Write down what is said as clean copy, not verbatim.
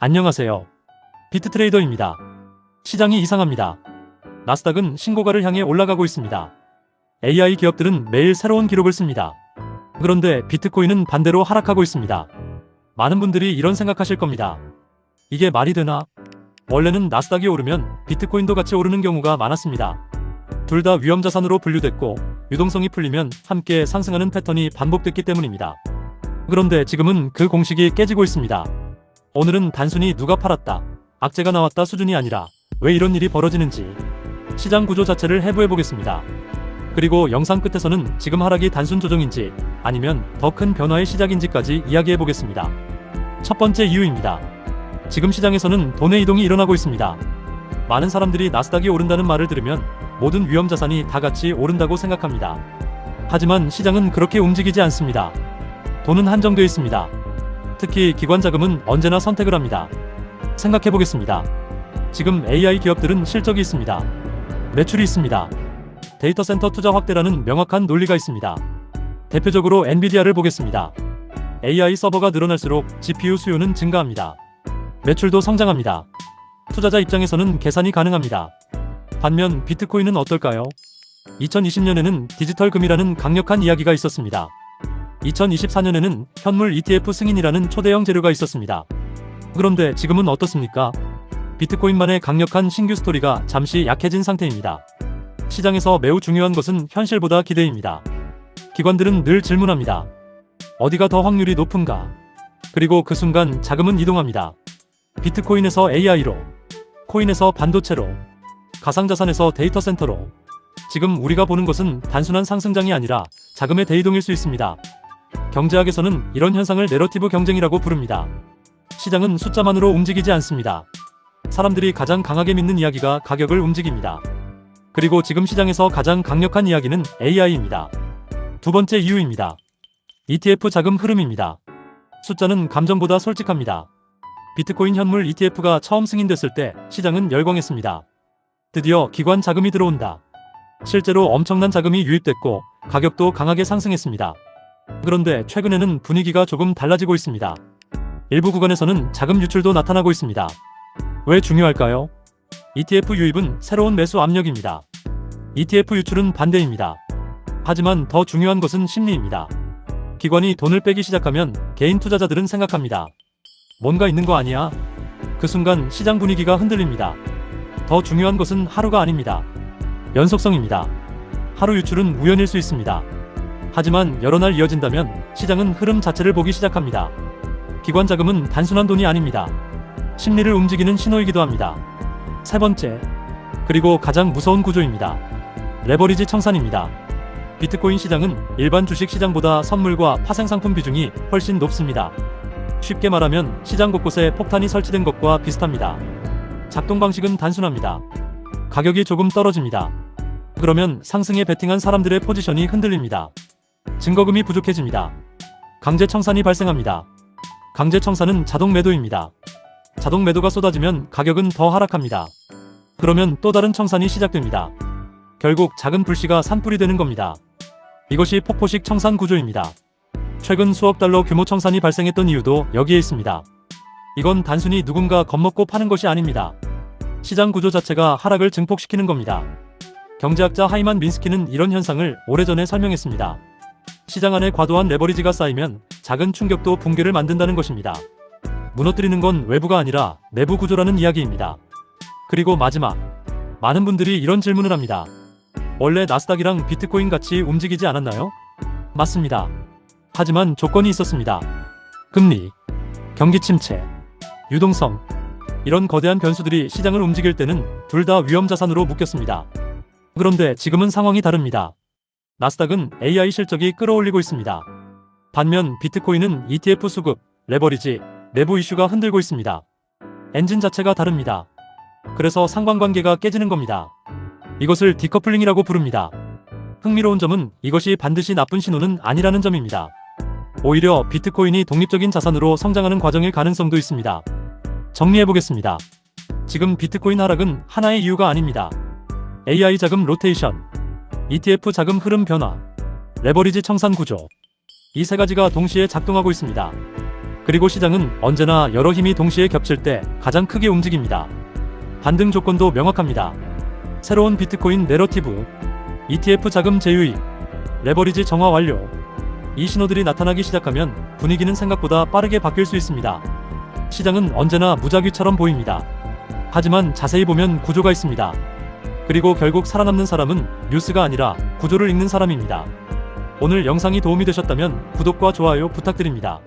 안녕하세요. 비트트레이더입니다. 시장이 이상합니다. 나스닥은 신고가를 향해 올라가고 있습니다. AI 기업들은 매일 새로운 기록을 씁니다. 그런데 비트코인은 반대로 하락하고 있습니다. 많은 분들이 이런 생각하실 겁니다. 이게 말이 되나? 원래는 나스닥이 오르면 비트코인도 같이 오르는 경우가 많았습니다. 둘 다 위험자산으로 분류됐고 유동성이 풀리면 함께 상승하는 패턴이 반복됐기 때문입니다. 그런데 지금은 그 공식이 깨지고 있습니다. 오늘은 단순히 누가 팔았다, 악재가 나왔다 수준이 아니라 왜 이런 일이 벌어지는지 시장 구조 자체를 해부해 보겠습니다. 그리고 영상 끝에서는 지금 하락이 단순 조정인지 아니면 더 큰 변화의 시작인지까지 이야기해 보겠습니다. 첫 번째 이유입니다. 지금 시장에서는 돈의 이동이 일어나고 있습니다. 많은 사람들이 나스닥이 오른다는 말을 들으면 모든 위험자산이 다 같이 오른다고 생각합니다. 하지만 시장은 그렇게 움직이지 않습니다. 돈은 한정되어 있습니다. 특히 기관 자금은 언제나 선택을 합니다. 생각해 보겠습니다. 지금 AI 기업들은 실적이 있습니다. 매출이 있습니다. 데이터 센터 투자 확대라는 명확한 논리가 있습니다. 대표적으로 엔비디아를 보겠습니다. AI 서버가 늘어날수록 GPU 수요는 증가합니다. 매출도 성장합니다. 투자자 입장에서는 계산이 가능합니다. 반면 비트코인은 어떨까요? 2020년에는 디지털 금이라는 강력한 이야기가 있었습니다. 2024년에는 현물 ETF 승인이라는 초대형 재료가 있었습니다. 그런데 지금은 어떻습니까? 비트코인만의 강력한 신규 스토리가 잠시 약해진 상태입니다. 시장에서 매우 중요한 것은 현실보다 기대입니다. 기관들은 늘 질문합니다. 어디가 더 확률이 높은가? 그리고 그 순간 자금은 이동합니다. 비트코인에서 AI로, 코인에서 반도체로, 가상자산에서 데이터 센터로. 지금 우리가 보는 것은 단순한 상승장이 아니라 자금의 대이동일 수 있습니다. 경제학에서는 이런 현상을 내러티브 경쟁이라고 부릅니다. 시장은 숫자만으로 움직이지 않습니다. 사람들이 가장 강하게 믿는 이야기가 가격을 움직입니다. 그리고 지금 시장에서 가장 강력한 이야기는 AI입니다. 두 번째 이유입니다. ETF 자금 흐름입니다. 숫자는 감정보다 솔직합니다. 비트코인 현물 ETF가 처음 승인됐을 때 시장은 열광했습니다. 드디어 기관 자금이 들어온다. 실제로 엄청난 자금이 유입됐고 가격도 강하게 상승했습니다. 그런데 최근에는 분위기가 조금 달라지고 있습니다. 일부 구간에서는 자금 유출도 나타나고 있습니다. 왜 중요할까요? ETF 유입은 새로운 매수 압력입니다. ETF 유출은 반대입니다. 하지만 더 중요한 것은 심리입니다. 기관이 돈을 빼기 시작하면 개인 투자자들은 생각합니다. 뭔가 있는 거 아니야? 그 순간 시장 분위기가 흔들립니다. 더 중요한 것은 하루가 아닙니다. 연속성입니다. 하루 유출은 우연일 수 있습니다. 하지만 여러 날 이어진다면 시장은 흐름 자체를 보기 시작합니다. 기관 자금은 단순한 돈이 아닙니다. 심리를 움직이는 신호이기도 합니다. 세 번째, 그리고 가장 무서운 구조입니다. 레버리지 청산입니다. 비트코인 시장은 일반 주식 시장보다 선물과 파생상품 비중이 훨씬 높습니다. 쉽게 말하면 시장 곳곳에 폭탄이 설치된 것과 비슷합니다. 작동 방식은 단순합니다. 가격이 조금 떨어집니다. 그러면 상승에 베팅한 사람들의 포지션이 흔들립니다. 증거금이 부족해집니다. 강제 청산이 발생합니다. 강제 청산은 자동 매도입니다. 자동 매도가 쏟아지면 가격은 더 하락합니다. 그러면 또 다른 청산이 시작됩니다. 결국 작은 불씨가 산불이 되는 겁니다. 이것이 폭포식 청산 구조입니다. 최근 수억 달러 규모 청산이 발생했던 이유도 여기에 있습니다. 이건 단순히 누군가 겁먹고 파는 것이 아닙니다. 시장 구조 자체가 하락을 증폭시키는 겁니다. 경제학자 하이만 민스키는 이런 현상을 오래전에 설명했습니다. 시장 안에 과도한 레버리지가 쌓이면 작은 충격도 붕괴를 만든다는 것입니다. 무너뜨리는 건 외부가 아니라 내부 구조라는 이야기입니다. 그리고 마지막, 많은 분들이 이런 질문을 합니다. 원래 나스닥이랑 비트코인 같이 움직이지 않았나요? 맞습니다. 하지만 조건이 있었습니다. 금리, 경기 침체, 유동성, 이런 거대한 변수들이 시장을 움직일 때는 둘 다 위험자산으로 묶였습니다. 그런데 지금은 상황이 다릅니다. 나스닥은 AI 실적이 끌어올리고 있습니다. 반면 비트코인은 ETF 수급, 레버리지, 내부 이슈가 흔들고 있습니다. 엔진 자체가 다릅니다. 그래서 상관관계가 깨지는 겁니다. 이것을 디커플링이라고 부릅니다. 흥미로운 점은 이것이 반드시 나쁜 신호는 아니라는 점입니다. 오히려 비트코인이 독립적인 자산으로 성장하는 과정일 가능성도 있습니다. 정리해보겠습니다. 지금 비트코인 하락은 하나의 이유가 아닙니다. AI 자금 로테이션, ETF 자금 흐름 변화, 레버리지 청산 구조, 이 세 가지가 동시에 작동하고 있습니다. 그리고 시장은 언제나 여러 힘이 동시에 겹칠 때 가장 크게 움직입니다. 반등 조건도 명확합니다. 새로운 비트코인 내러티브, ETF 자금 제휴입, 레버리지 정화 완료. 이 신호들이 나타나기 시작하면 분위기는 생각보다 빠르게 바뀔 수 있습니다. 시장은 언제나 무작위처럼 보입니다. 하지만 자세히 보면 구조가 있습니다. 그리고 결국 살아남는 사람은 뉴스가 아니라 구조를 읽는 사람입니다. 오늘 영상이 도움이 되셨다면 구독과 좋아요 부탁드립니다.